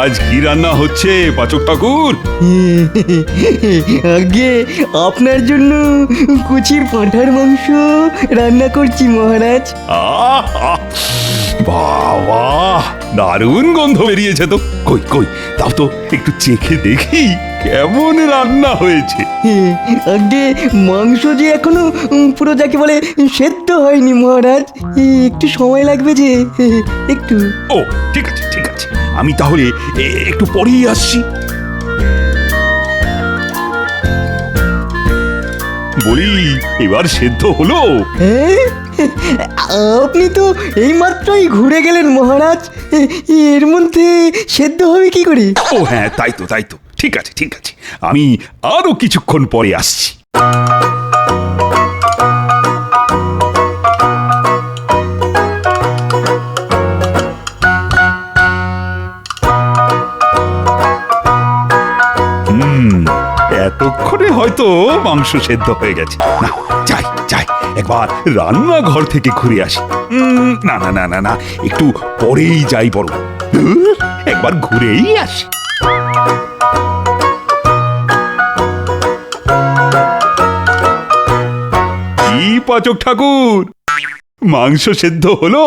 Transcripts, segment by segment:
আজ কি রান্না হচ্ছে পাচক ঠাকুর? আগে আপনার জন্য কুচির পাঁঠার মাংস রান্না করছি মহারাজ। আহা! বাবা, দারুণ গন্ধ বেরিয়েছে তো। কই কই তাও তো একটু চেখে দেখি কেমন রান্না হয়েছে। আগে মাংস যে এখনো পুরো যাকে বলে সেদ্ধ হয়নি মহারাজ, একটু সময় লাগবে যে, একটু। ও ঠিক আছে ঠিক আছে, আমি তাহলে একটু পরেই আসছি। বলি, এবার সেদ্ধ হলো? হ্যাঁ, আপনি তো এইমাত্রই ঘুরে গেলেন মহারাজ, এর মধ্যে সেদ্ধ হবে কি করে? ও হ্যাঁ, তাই তো তাই তো, ঠিক আছে ঠিক আছে, আমি আরো কিছুক্ষণ পরে আসছি। এতক্ষণে হয়তো মাংস সেদ্ধ হয়ে গেছে। না, যাই যাই, একবার রান্নাঘর থেকে ঘুরে আসি। না না না না না, একটু পরেই যাই বড়, একবার ঘুরেই আসি। কি পাচক ঠাকুর, মাংস সেদ্ধ হলো?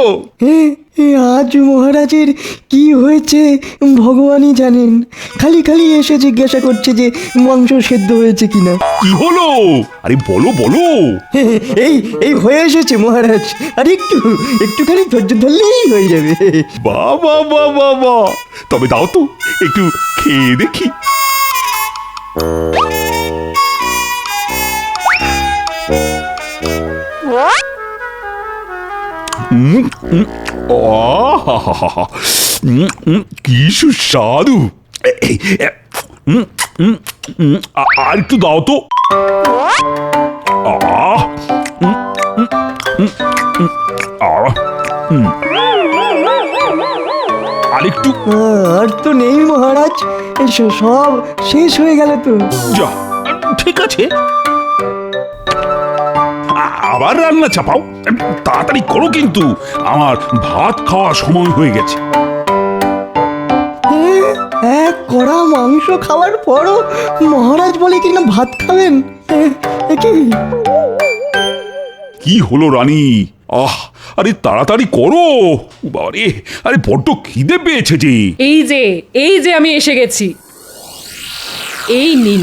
আজ মহারাজের কি হয়েছে ভগবানই জানেন, খালি খালি এসে জিজ্ঞাসা করছে যে মাংস সেদ্ধ হয়েছে কিনা। কি হলো? আরে বলো বলো। এই এই হয়ে এসেছে মহারাজ, আর একটুখানি ধৈর্য ধরলেই হয়ে যাবে। বাবা বাবা বা, তবে দাও তো একটু খেয়ে দেখি। কি সুস্বাদু। আর একটু দাও তো। আরেকটু। আর তো নেই মহারাজ, সব শেষ হয়ে গেল তো। যা, ঠিক আছে, আবার রান্না চাপাও, তাড়াতাড়ি করো কিন্তু, আমার ভাত খাওয়ার সময় হয়ে গেছে। এক কড়া মাংস খাওয়ার পরও মহারাজ বলে কিনা ভাত খাবেন। কি হলো রানী? আরে তাড়াতাড়ি করো বাবারে, আরে বড্ড খিদে পেয়েছে যে। এই যে আমি এসে গেছি, এই নিন।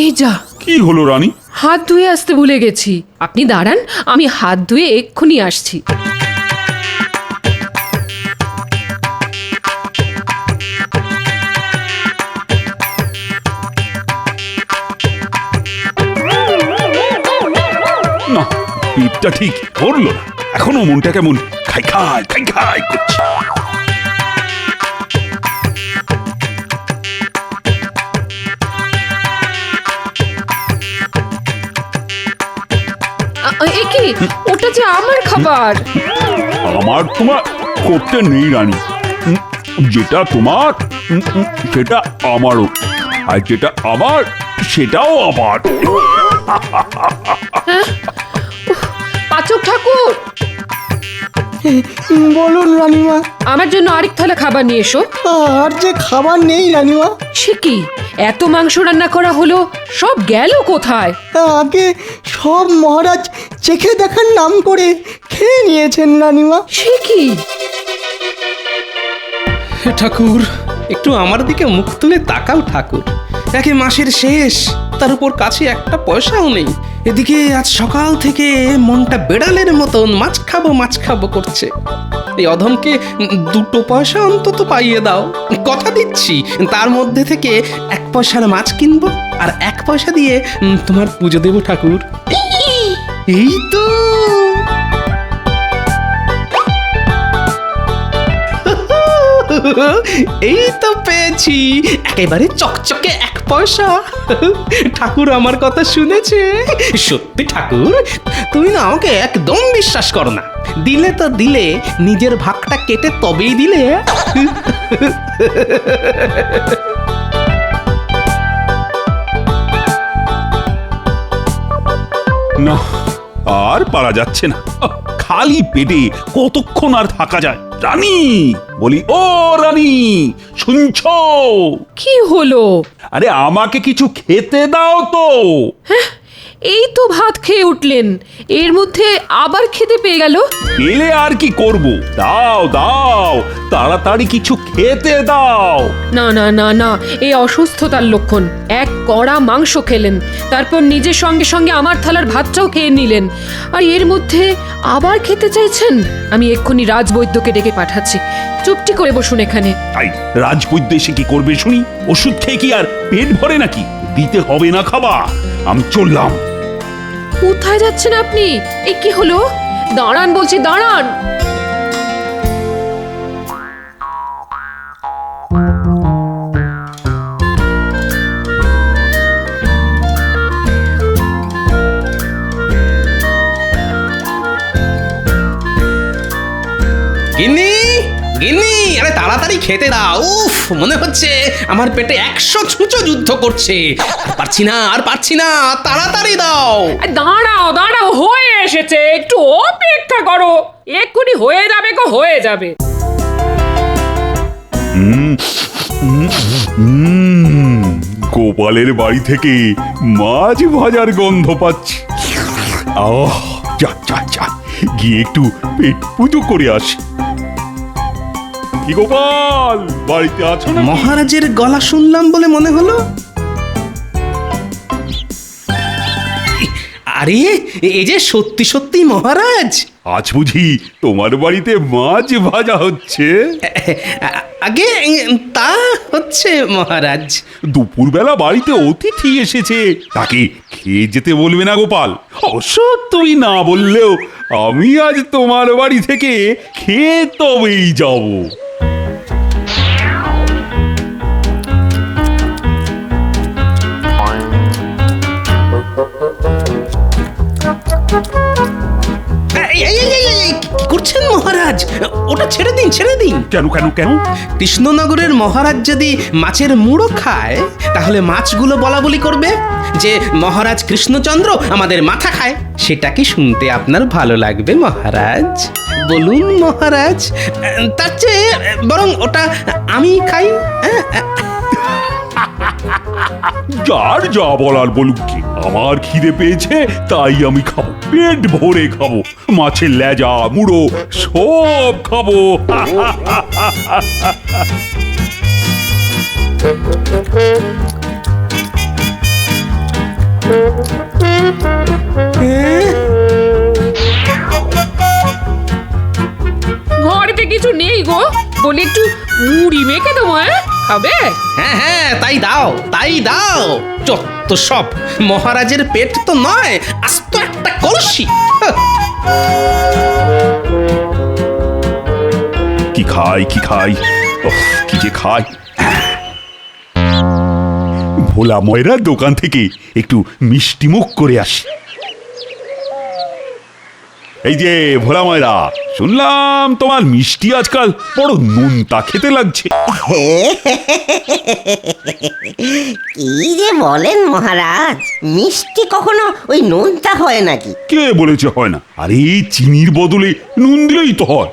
এই যা, কি হলো রানী? হাত ধুয়ে আসতে ভুলে গেছি। আপনি দাঁড়ান, আমি হাত ধুয়ে এক্ষুনি আসছি। না, পেটটা ঠিক ধরলো না, এখনো মনটা কেমন খাই খাই খাই খাই করছে। কি ওটা যে আমার খাবার। আমার তোমার করতে নেই রানী, যেটা তোমার সেটা আমারও, আর যেটা আমার সেটাও আমার। পাচক ঠাকুর, বলুন রানীমা। আমার জন্য আরেক থালা খাবার নিয়ে এসো। আর যে খাবার নেই রানীমা। সে কি, এত মাংস রান্না করা হলো, সব গেল কোথায়? আগে সব মহারাজ চেখে দেখার নাম করে খেয়ে নিয়েছেন রানীমা। সে কি? ঠাকুর, একটু আমার দিকে মুখ তুলে তাকাও ঠাকুর। একে মাসের শেষ, তার উপর কাছে একটা পয়সাও নেই। এদিকে আজ সকাল থেকে মনটা বেড়ালের মতন মাছ খাবো করছে। এই অধমকে 2 পয়সা অন্তত পাইয়ে দাও, কথা দিচ্ছি তার মধ্যে থেকে 1 পয়সার মাছ কিনবো, আর 1 পয়সা দিয়ে তোমার পুজো দেবো ঠাকুর। এই তো এই তো পেয়েছি, একেবারে চকচকে 1 পয়সা। ঠাকুর আমার কথা শুনেছে। সত্যি ঠাকুর, তুমি না আমাকে একদম বিশ্বাস করো না। দিলে তো দিলে, নিজের ভাগটা কেটে তবেই দিলে। না, আর পারা যাচ্ছে না, খালি পেটে কতক্ষণ আর থাকা যায়। রানী, বলি ও রানী, শুনছো? কি হলো? আরে আমাকে কিছু খেতে দাও তো। এই তো ভাত খেয়ে উঠলেন, এর মধ্যে আবার খেতে পেয়ে গেল। এলে আর কি করব? দাও দাও, তাড়াতাড়ি কিছু খেতে দাও। না না না না, এই অসুস্থতার লক্ষণ। এক কড়া মাংস খেলেন, তারপর নিজের সঙ্গে সঙ্গে আমার থালার ভাতটাও খেয়ে নিলেন, আর এর মধ্যে আবার খেতে চাইছেন? আমি এক্ষুনি রাজবৈদ্যকে ডেকে পাঠাচ্ছি। চুপটি করে বসুন এখানে। তাই রাজবৈদ্য এসে কি করবে শুনি? ওষুধ খেয়ে কি আর পেট ভরে নাকি? দিতে হবে না খাবার। আমি চললাম। কোথায় যাচ্ছেন আপনি? এই কি হলো? দাঁড়ান বলছি, দাঁড়ান। গিন্নি, গিন্নি, আরে তাড়াতাড়ি খেতে দাও। উফ, মনে হচ্ছে আমার পেটে 100 ছুঁচো যুদ্ধ করছে। আর পারছি না, আর পারছি না, তাড়াতাড়ি দাও। দাঁড়াও দাঁড়াও, হয়ে এসেছে, একটু অপেক্ষা করো, এক্ষুনি হয়ে যাবে গো, হয়ে যাবে। গোপালের বাড়ি থেকে মাছ ভাজার গন্ধ পাচ্ছি। আহ, যা যা যা, গিয়ে একটু পেট পুজো করে আসি। কি গোপাল, বাড়িতে আছো না? মহারাজের গলা শুনলাম বলে মনে হলো। আরে, এই যে সত্যি সত্যি মহারাজ। আজ বুঝি তোমার বাড়িতে মাছ ভাজা হচ্ছে? আগে তা হচ্ছে মহারাজ। দুপুরবেলা বাড়িতে অতিথি এসেছে, তাকে খেয়ে যেতে বলবে না গোপাল? অবশ্য তুমি না বললেও আমি আজ তোমার বাড়ি থেকে খেয়ে তবেই যাব। কি করছেন মহারাজ? ওটা ছেড়ে দিন, ছেড়ে দিন। কেন কেন কেন? কৃষ্ণনগরের মহারাজ যদি মাছের মুড়ো খায়, তাহলে মাছগুলো বলা বলি করবে যে মহারাজ কৃষ্ণচন্দ্র আমাদের মাথা খায়। সেটা কি শুনতে আপনার ভালো লাগবে মহারাজ? বলুন মহারাজ। তার চেয়ে বরং ওটা আমি খাই। যার যা বলার বলুক কি, আমার খিদে পেয়েছে তাই আমি খাবো, পেট ভরে খাবো, মাছের লেজা মুড়ো সব খাবো। ঘরেতে কিছু নেই গো, বলি একটু মুড়ি মেখে দেবো। খাবে? হ্যাঁ হ্যাঁ, তাই দাও, তাই দাও। যত সব, মহারাজের পেট তো নয়, আস্ত একটা কলসি। কি খাই কি খাই, কি যে খাই। ভোলা ময়রার দোকান থেকে একটু মিষ্টি মুখ করে আসি। এই যে ভোলা ময়রা, শুনলাম তোমার মিষ্টি আজকাল বড় নোনতা খেতে লাগছে। কি যে বলেন মহারাজ, মিষ্টি কখনো ওই নোনতা হয় নাকি? কে বলেছে হয় না? আরে চিনির বদলে নুন দিলেই তো হয়।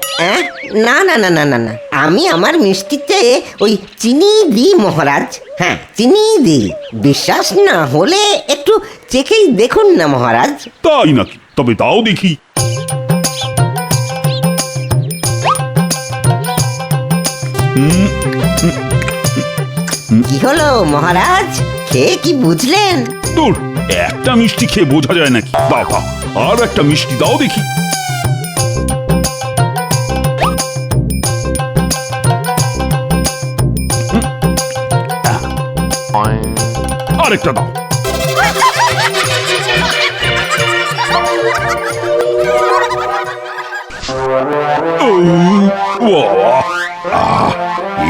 না না না না না না, আমি আমার মিষ্টিতে ওই চিনি দিই মহারাজ। হ্যাঁ, চিনি দিই। বিশ্বাস না হলে একটু চেখেই দেখুন না মহারাজ। তাই নাকি? তবে তাও দেখি। কি হলো মহারাজ, খেয়ে কি বুঝলেন? দূর, একটা মিষ্টি খেয়ে বোঝা যায় নাকি? দাও দাও, আর একটা মিষ্টি দাও দেখি। আরেকটা দাও।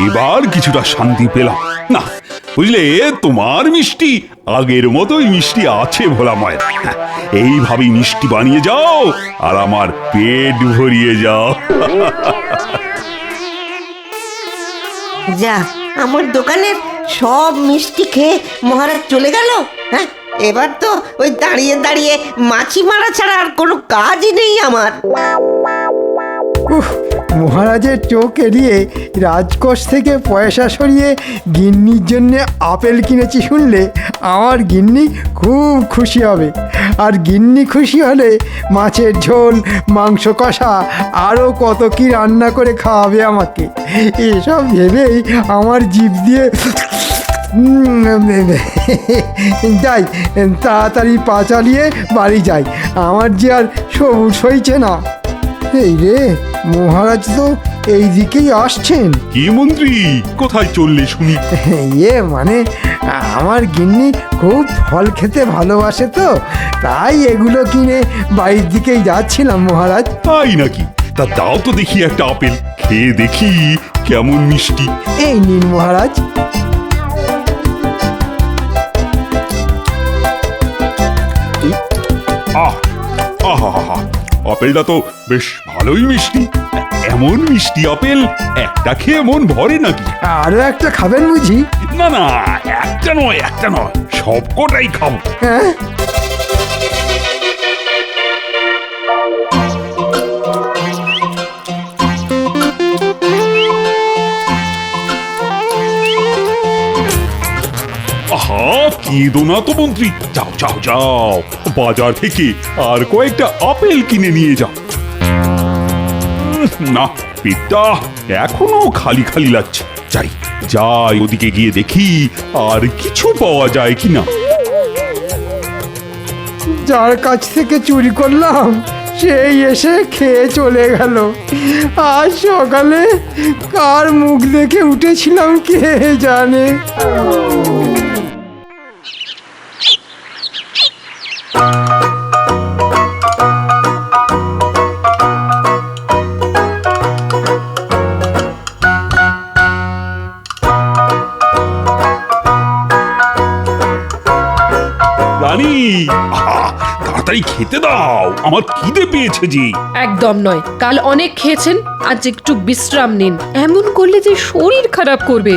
এবার কিছুটা শান্তি পেলাম। না বুঝলে, তোমার মিষ্টি আগের মতোই মিষ্টি আছে ভোলা মায়ের। এইভাবেই মিষ্টি বানিয়ে যাও আর আমার পেট ভরিয়ে যাও। যা, আমার দোকানের সব মিষ্টি খেয়ে মহারাজ চলে গেল। হ্যাঁ, এবার তো ওই দাঁড়িয়ে দাঁড়িয়ে মাছি মারা ছাড়া আর কোনো কাজই নেই আমার। উফ, মহারাজের চোখ এড়িয়ে রাজকোষ থেকে পয়সা সরিয়ে গিন্নির জন্য আপেল কিনেছি শুনলে আমার গিন্নি খুব খুশি হবে। আর গিন্নি খুশি হলে মাছের ঝোল, মাংস কষা, আরও কত কি রান্না করে খাওয়াবে আমাকে। এসব ভেবেই আমার জিভ দিয়ে যাই, তাড়াতাড়ি পা চালিয়ে বাড়ি যাই, আমার যে আর সবুজ হইছে না। এই রে, মহারাজ তো এই দিকেই আসছেন। কি মন্ত্রী, কোথায় চললে শুনি? মানে আমার গিন্নি খুব ফল খেতে ভালোবাসে তো, তাই এগুলো কিনে বাড়ির দিকেই যাচ্ছিলাম মহারাজ। তাই নাকি? তা দাও তো দেখি একটা আপেল, খেয়ে দেখি কেমন মিষ্টি। এই নিন মহারাজ। আহ আহা, আপেলটা তো বেশ ভালোই মিষ্টি। এমন মিষ্টি আপেল একটা খেয়ে মন ভরে নাকি? আরও একটা খাবেন বুঝি? না না, একটা নয় সবকটাই খাবো। হ্যাঁ, আহা, কেঁদো না তো মন্ত্রী, যাও যাও যাও, বাজার থেকে আর কয়েকটা আপেল কিনে নিয়ে যাও। না, পেটটা এখনো খালি খালি লাগছে। যাই ওদিকে গিয়ে দেখি আর কিছু পাওয়া যায় কিনা। যার কাছ থেকে চুরি করলাম সেই এসে খেয়ে চলে গেল। আজ সকালে কার মুখ দেখে উঠেছিলাম কে জানে। রানী, আহা, তাড়াতাড়ি খেতে দাও, আমার খিদে পেয়েছে যে। একদম নয়, কাল অনেক খেয়েছেন, আজ একটু বিশ্রাম নিন। এমন করলে যে শরীর খারাপ করবে।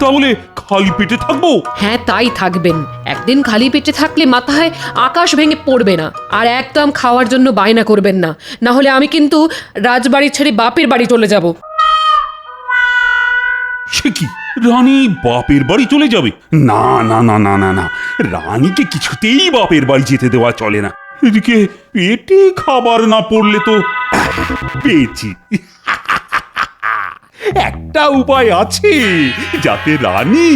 তাহলে খালি পেটে থাকবো? হ্যাঁ, তাই থাকবেন। একদিন খালি পেটে থাকলে মাথায় আকাশ ভেঙে পড়বে না। আর একদম খাওয়ার জন্য বায়না করবেন না, না হলে আমি কিন্তু রাজবাড়ি ছেড়ে বাপের বাড়ি চলে যাব। সে কি, রানী বাপের বাড়ি চলে যাবে? না না না না না না, রানীকে কিছুতেই বাপের বাড়ি যেতে দেওয়া চলে না। এদিকে পেটে খাবার না পড়লে তো পেয়েছি। একটা উপায় আছে যাতে রানী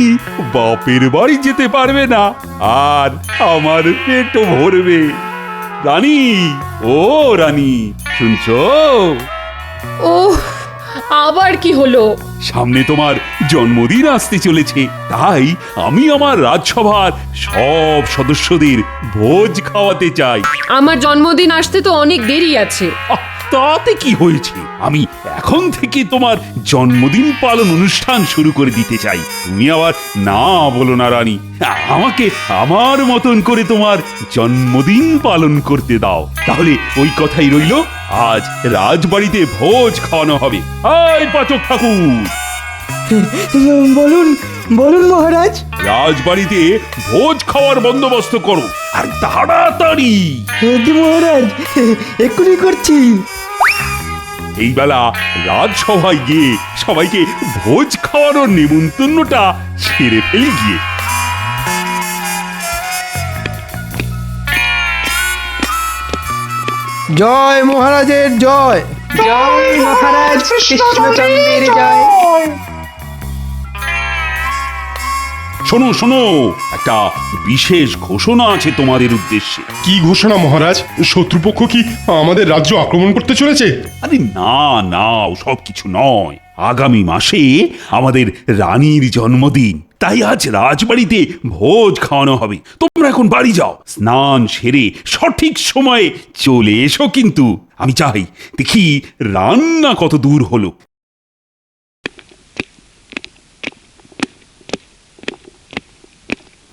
বাপের বাড়ি যেতে পারবে না আর আমার পেটও ভরবে। রানী, ও রানী, শুনছো? ওহ, আবার কি হলো? সামনে তোমার জন্মদিন আসতে চলেছে, তাই আমি আমার রাজসভার সব সদস্যদের ভোজ খাওয়াতে চাই। আমার জন্মদিন আসতে তো অনেক দেরি আছে। আহ, তাতে কি হয়েছে? আমি এখন থেকে তোমার জন্মদিন পালন অনুষ্ঠান শুরু করে দিতে চাই। তুমি আবার না বলো না রানী, আমাকে আমার মতন করে তোমার জন্মদিন পালন করতে দাও। তাহলে ওই কথাই রইল, আজ রাজবাড়িতে ভোজ খাওয়ানো হবে। আয় পাচক ঠাকুর, বলুন বলুন মহারাজ। রাজবাড়িতে ভোজ খাওয়ার বন্দোবস্ত করো, আর তাড়াতাড়ি। জি মহারাজ, এক্ষুনি করছি। এই বেলা রাজসভায় গিয়ে সবাইকে ভোজ খাওয়ানোর নিমন্ত্রণটা ছেড়ে ফেলি গিয়ে। জয় মহারাজের জয়। জয় মহারাজ কৃষ্ণচন্দ্রের জয়। শোনো শোনো, একটা বিশেষ ঘোষণা আছে তোমাদের উদ্দেশ্যে। কি ঘোষণা মহারাজ? শত্রুপক্ষ কি আমাদের রাজ্য আক্রমণ করতে চলেছে? আরে না না, সব কিছু নয়। আগামী মাসে আমাদের রানীর জন্মদিন, তাই আজ রাজবাড়িতে ভোজ খাওয়ানো হবে। তোমরা এখন বাড়ি যাও, স্নান সেরে সঠিক সময়ে চলে এসো। কিন্তু আমি চাই দেখি রান্না কত দূর হলো।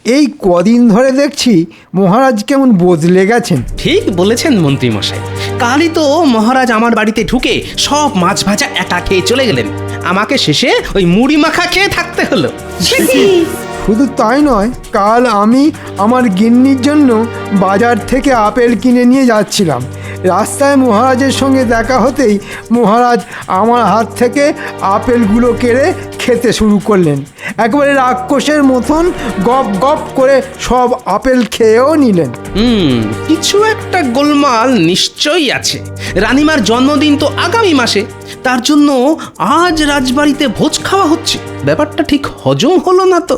এই কদিন ধরে দেখছি মহারাজ কেমন বদলে গেছেন। ঠিক বলেছেন মন্ত্রী মশাই, কালই তো মহারাজ আমার বাড়িতে ঢুকে সব মাছ ভাজা একা খেয়ে চলে গেলেন। আমাকে শেষে ওই মুড়ি মাখা খেয়ে থাকতে হলো। শুধু তাই নয়, কাল আমি আমার গিন্নির জন্য বাজার থেকে আপেল কিনে নিয়ে যাচ্ছিলাম। রাস্তায় মহারাজের সঙ্গে দেখা হতেই মহারাজ আমার হাত থেকে আপেলগুলো কেড়ে খেতে শুরু করলেন। একবারে রাক্ষসের মতন গপ গপ করে সব আপেল খেয়েও নিলেন। কিছু একটা গোলমাল নিশ্চয়ই আছে। রানীমার জন্মদিন তো আগামী মাসে, তার জন্য আজ রাজবাড়িতে ভোজ খাওয়া হচ্ছে। ব্যাপারটা ঠিক হজম হলো না তো।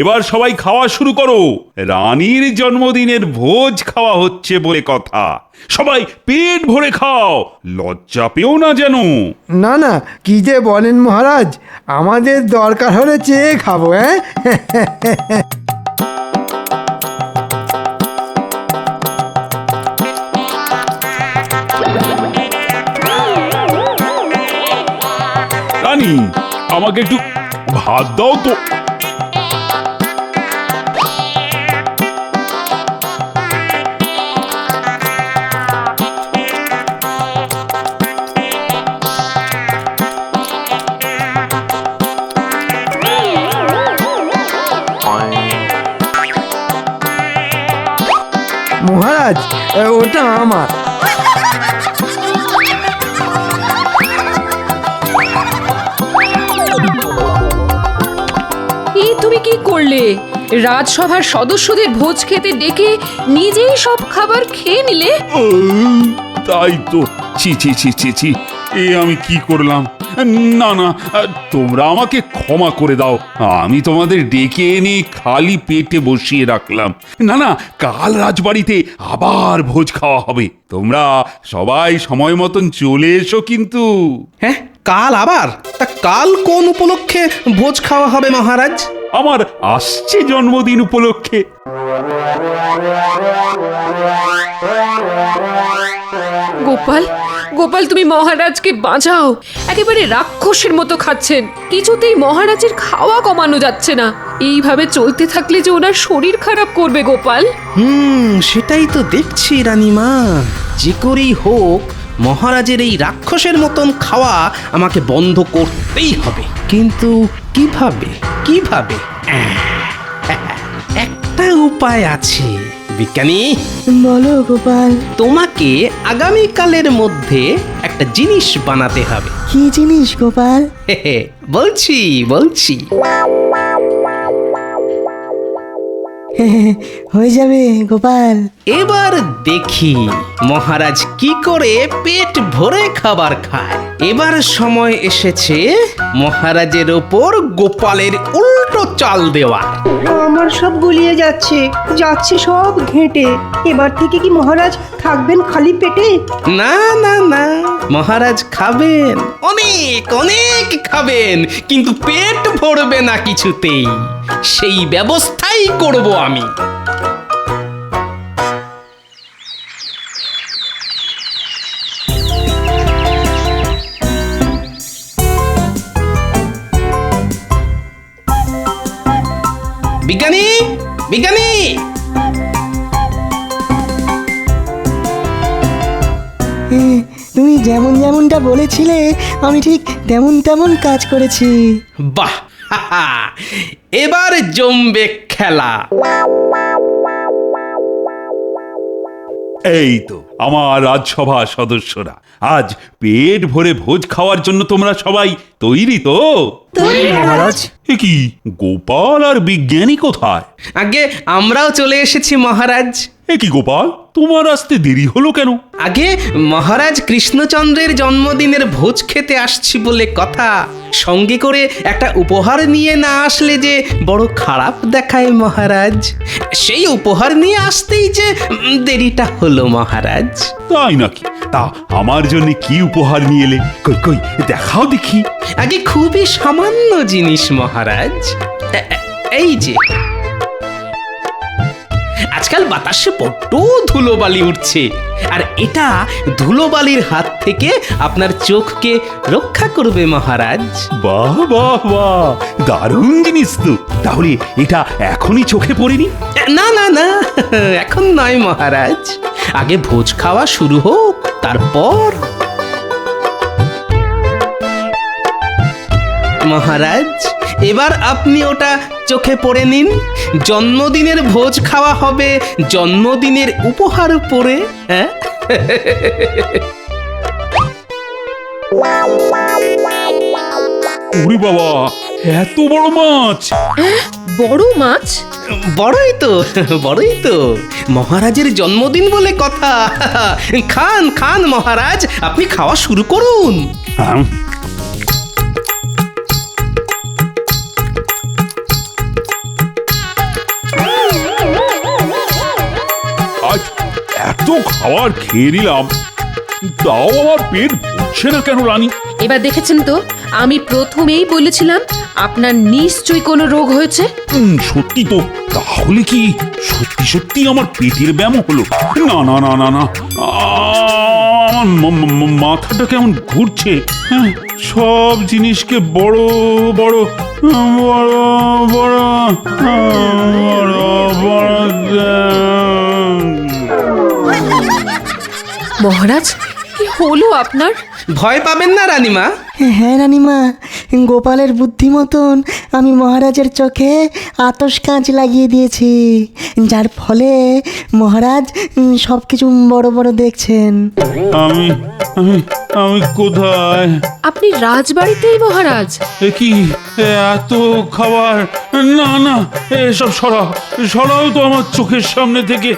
এবার সবাই খাওয়া শুরু করো। রানীর জন্মদিনের ভোজ খাওয়া হচ্ছে বলে কথা। সবাই পেট ভরে খাও, লজ্জা পেও না যেন। না না, কি যে বলেন মহারাজ, আমাদের দরকার হলে চেয়ে খাবো। হ্যাঁ, রানী, আমাকে একটু ভাত দাও তো। মহারাজ, ওটা আমার। এই তুমি কি করলে? রাজসভার সদস্যদের ভোজ খেতে ডেকে নিজেই সব খাবার খেয়ে নিলে। তাই তো, ছি ছি ছি ছি ছি, এ আমি কি করলাম? না না, তোমরা আমাকে ক্ষমা করে দাও। আমি তোমাদের ডেকে এনে খালি পেটে বসিয়ে রাখলাম। না না, কাল রাজবাড়িতে আবার ভোজ খাওয়া হবে। তোমরা সবাই সময় মতন চলে এসো কিন্তু। হ্যাঁ, কাল আবার? তা কাল কোন উপলক্ষে ভোজ খাওয়া হবে মহারাজ? আমার আসছে জন্মদিন উপলক্ষে। গোপাল, গোপাল, তুমি মহারাজকে বাঁচাও। একেবারে রাক্ষসের মতো খাচ্ছেন, কিছুতেই মহারাজের খাওয়া কমানো যাচ্ছে না। এইভাবে চলতে থাকলে যে ওনার শরীর খারাপ করবে গোপাল। সেটাই তো দেখছি রানীমা। যে করেই হোক মহারাজের এই রাক্ষসের মতন খাওয়া আমাকে বন্ধ করতেই হবে। কিন্তু কিভাবে কিভাবে? একটা উপায় আছে বিজ্ঞানী। বলো গোপাল। তোমাকে আগামীকালের মধ্যে একটা জিনিস বানাতে হবে। কি জিনিস গোপাল? বলছি বলছি হয়ে যাবে গোপাল। এবার দেখি মহারাজ কি করে পেট ভরে খাবার খায়। এবার সময় এসেছে মহারাজের ওপর গোপালের উল্টো চাল দেওয়া। আমার সব গুলিয়ে যাচ্ছে, যাচ্ছে সব ঘেঁটে। এবার থেকে কি মহারাজ থাকবেন খালি পেটে? না না না, মহারাজ খাবেন, অনেক অনেক খাবেন, কিন্তু পেট ভরবে না কিছুতেই। সেই ব্যবস্থাই করব আমি। বিজ্ঞানী, বিজ্ঞানী! তুমি যেমন যেমনটা বলেছিলে আমি ঠিক তেমন তেমন কাজ করেছি। বাহ, এবার জমবে খেলা। এই তো আমার রাজসভা সদস্যরা, আজ পেট ভরে ভোজ খাওয়ার জন্য তোমরা সবাই তৈরি তো? মহারাজ, এ কি, গোপাল আর বিজ্ঞানী কোথায়? আগে আমরাও চলে এসেছি মহারাজ। এ কি গোপাল, তোমার আসতে দেরি হলো কেন? আগে মহারাজ কৃষ্ণচন্দ্রের জন্মদিনের ভোজ খেতে আসছি বলে কথা। সঙ্গে করে একটা উপহার নিয়ে না আসলে যে বড় খারাপ দেখায় মহারাজ। সেই উপহার নিয়ে আসতেই যে দেরিটা হলো মহারাজ। তাই নাকি? তা আমার জন্য কি উপহার নিয়ে এলে? কই কই দেখাও দেখি। আগে খুবই সামান্য জিনিস মহারাজ। এই যে, আজকাল বাতাসে বড্ড ধুলোবালি উঠছে, আর এটা ধুলোবালির হাত থেকে আপনার চোখকে রক্ষা করবে মহারাজ। বাহ বাহ বাহ, দারুণ জিনিস তো। তাহলে এটা এখনই চোখে পড়েনি? না না না, এখন নয় মহারাজ, আগে ভোজ খাওয়া শুরু হোক, তারপর। মহারাজ, এবার আপনি ওটা চোখে পড়ে নিন। জন্মদিনের ভোজ খাওয়া হবে জন্মদিনের উপহার পরে। হ্যাঁ, ওরে বাবা, এত বড় মাছ! বড় মাছ? বড়ই তো, বড়ই তো। মহারাজের জন্মদিন বলে কথা। খান খান মহারাজ, আপনি খাওয়া শুরু করুন। আম, আজ এত খাবার খেয়ে নিলাম, তাও আমার পেট ভরছে না কেন রানী? এবার দেখেছেন তো, আমি প্রথমেই বলেছিলাম আপনার নিশ্চয়ই কোনো রোগ হয়েছে। সত্যি তো, তাহলে কি সত্যি সত্যি আমার পেটের ব্যায়াম হলো? না না না না না, আমার মাথাটা কেমন ঘুরছে। হ্যাঁ, সব জিনিসকে বড় বড় বড় বড় বড় বড়। মহারাজ, কি হলো আপনার? ভয় পাবেন না রানীমা। হ্যাঁ রানীমা, গোপালের বুদ্ধি মতন আমি মহারাজের চোখে আতশ কাঁচ লাগিয়ে দিয়েছি, যার ফলে মহারাজ সব কিছু বড় বড় দেখছেন। আমি আমি আমি কোথায়? আপনি রাজবাড়িতেই মহারাজ। এ কি এত খাবার? না না, এসব সরাও, সরাও তো আমার চোখের সামনে থেকে।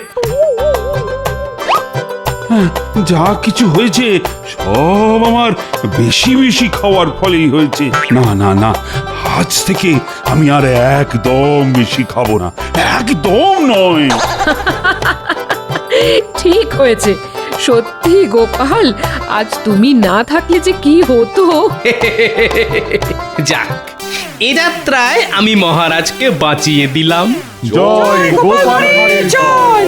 হ্যাঁ, যা কিছু হয়েছে সব আমার বেশি বেশি খাওয়ার ফলেই হয়েছে। না না না, আজ থেকে আমি আর একদম বেশি খাবো না, একদম নয়। ঠিক হয়েছে। সত্যি গোপাল, আজ তুমি না থাকলে যে কি হতো। যাক, এ যাত্রায় আমি মহারাজকে বাঁচিয়ে দিলাম। জয় গোপাল, জয়।